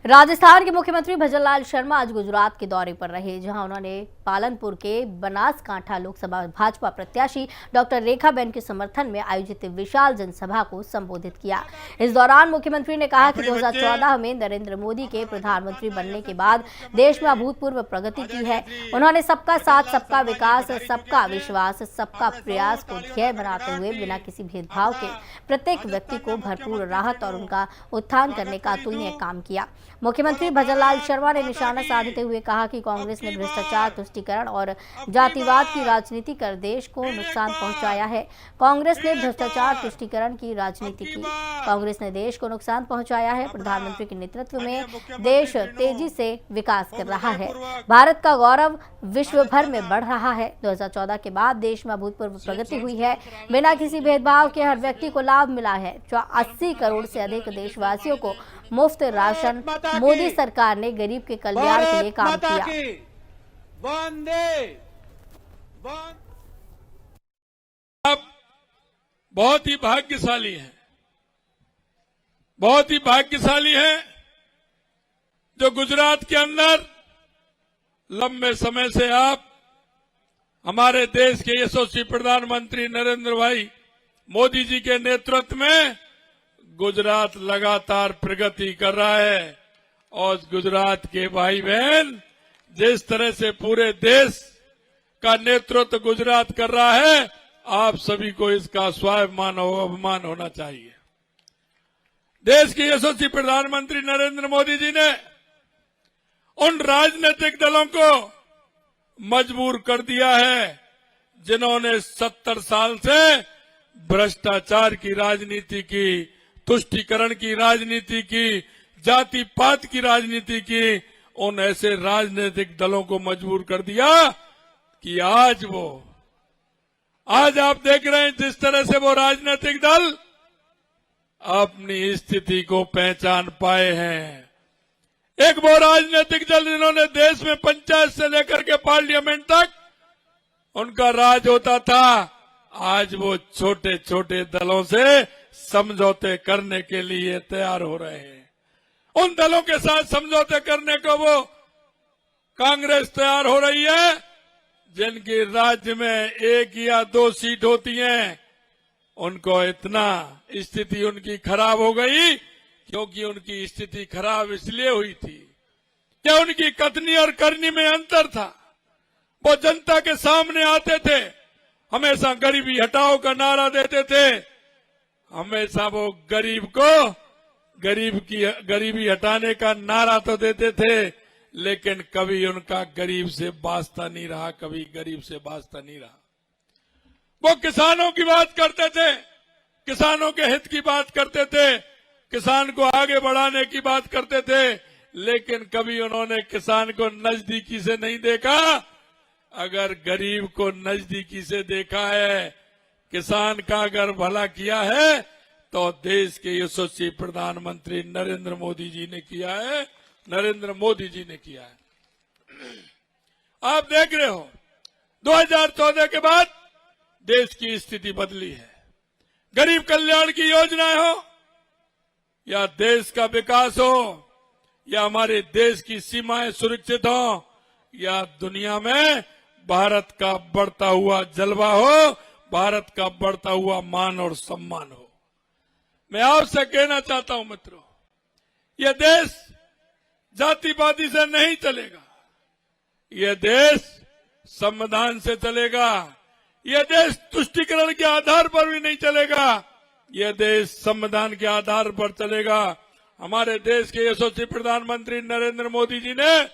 राजस्थान के मुख्यमंत्री भजनलाल शर्मा आज गुजरात के दौरे पर रहे, जहां उन्होंने पालनपुर के बनासकांठा लोकसभा भाजपा प्रत्याशी डॉक्टर रेखाबेन के समर्थन में आयोजित विशाल जनसभा को संबोधित किया। इस दौरान मुख्यमंत्री ने कहा कि 2014 में नरेंद्र मोदी के प्रधानमंत्री बनने के बाद देश में अभूतपूर्व प्रगति की है। उन्होंने सबका साथ, सबका विकास, सबका विश्वास, सबका प्रयास को ध्येय बनाते हुए बिना किसी भेदभाव के प्रत्येक व्यक्ति को भरपूर राहत और उनका उत्थान करने का अतुलनीय काम किया। मुख्यमंत्री भजनलाल शर्मा ने निशाना साधते हुए कहा कि कांग्रेस ने भ्रष्टाचार, तुष्टीकरण और जातिवाद की राजनीति कर देश को नुकसान पहुंचाया है। कांग्रेस ने भ्रष्टाचार, तुष्टीकरण की राजनीति की, कांग्रेस ने देश को नुकसान पहुंचाया है। प्रधानमंत्री के नेतृत्व में देश तेजी से विकास कर रहा है। भारत का गौरव विश्व भर में बढ़ रहा है। 2014 के बाद देश में अभूतपूर्व प्रगति हुई है। बिना किसी भेदभाव के हर व्यक्ति को लाभ मिला है। 80 करोड़ से अधिक देशवासियों को मुफ्त राशन मोदी सरकार ने गरीब के कल्याण के लिए काम किया। आप बहुत ही भाग्यशाली हैं, बहुत ही भाग्यशाली हैं जो गुजरात के अंदर लंबे समय से आप हमारे देश के यशस्वी प्रधानमंत्री नरेंद्र भाई मोदी जी के नेतृत्व में गुजरात लगातार प्रगति कर रहा है। और गुजरात के भाई बहन जिस तरह से पूरे देश का नेतृत्व गुजरात कर रहा है, आप सभी को इसका स्वाभिमान और अभिमान होना चाहिए। देश के यशस्वी प्रधानमंत्री नरेंद्र मोदी जी ने उन राजनीतिक दलों को मजबूर कर दिया है जिन्होंने 70 साल से भ्रष्टाचार की राजनीति की, तुष्टीकरण की राजनीति की, जाति पात की राजनीति की। उन ऐसे राजनीतिक दलों को मजबूर कर दिया कि आज आप देख रहे हैं जिस तरह से वो राजनीतिक दल अपनी स्थिति को पहचान पाए हैं। एक वो राजनीतिक दल जिन्होंने देश में पंचायत से लेकर के पार्लियामेंट तक उनका राज होता था, आज वो छोटे छोटे दलों से समझौते करने के लिए तैयार हो रहे हैं। उन दलों के साथ समझौते करने को वो कांग्रेस तैयार हो रही है जिनकी राज्य में 1 या 2 सीट होती हैं। उनको इतना स्थिति उनकी खराब हो गई क्योंकि उनकी स्थिति खराब इसलिए हुई थी कि उनकी कथनी और करनी में अंतर था। वो जनता के सामने आते थे, हमेशा गरीबी हटाओ का नारा देते थे, हमेशा वो गरीब को गरीबी हटाने का नारा तो देते थे, लेकिन कभी उनका गरीब से वास्ता नहीं रहा, कभी गरीब से वास्ता नहीं रहा। वो किसानों की बात करते थे, किसानों के हित की बात करते थे, किसान को आगे बढ़ाने की बात करते थे, लेकिन कभी उन्होंने किसान को नजदीकी से नहीं देखा। अगर गरीब को नजदीकी से देखा है, किसान का अगर भला किया है, तो देश के यशस्वी प्रधानमंत्री नरेंद्र मोदी जी ने किया है, नरेंद्र मोदी जी ने किया है। आप देख रहे हो 2014 के बाद देश की स्थिति बदली है। गरीब कल्याण की योजनाएं हो या देश का विकास हो या हमारे देश की सीमाएं सुरक्षित हो या दुनिया में भारत का बढ़ता हुआ जलवा हो, भारत का बढ़ता हुआ मान और सम्मान हो। मैं आपसे कहना चाहता हूं मित्रों, यह देश जातिवादी से नहीं चलेगा, यह देश संविधान से चलेगा, यह देश तुष्टीकरण के आधार पर भी नहीं चलेगा, यह देश संविधान के आधार पर चलेगा। हमारे देश के यशस्वी प्रधानमंत्री नरेंद्र मोदी जी ने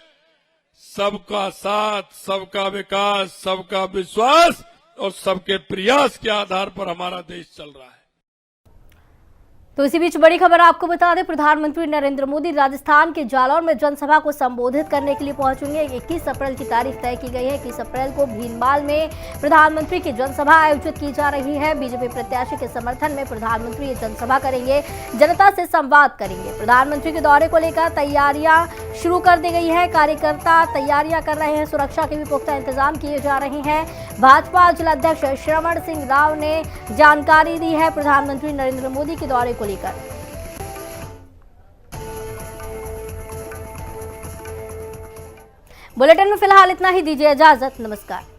सबका साथ, सबका विकास, सबका विश्वास और सबके प्रयास के आधार पर हमारा देश चल रहा है। तो इसी बीच बड़ी खबर आपको बता दें, प्रधानमंत्री नरेंद्र मोदी राजस्थान के जालौर में जनसभा को संबोधित करने के लिए पहुंचेंगे। 21 अप्रैल की तारीख तय की गई है। 21 अप्रैल को भीनमाल में प्रधानमंत्री की जनसभा आयोजित की जा रही है। बीजेपी प्रत्याशी के समर्थन में प्रधानमंत्री ये जनसभा करेंगे, जनता से संवाद करेंगे। प्रधानमंत्री के दौरे को लेकर तैयारियां शुरू कर दी गई है। कार्यकर्ता तैयारियां कर रहे हैं, सुरक्षा के भी पुख्ता इंतजाम किए जा रहे हैं। भाजपा जिलाध्यक्ष श्रवण सिंह राव ने जानकारी दी है प्रधानमंत्री नरेंद्र मोदी के दौरे को लेकर। बुलेटिन में फिलहाल इतना ही, दीजिए इजाजत, नमस्कार।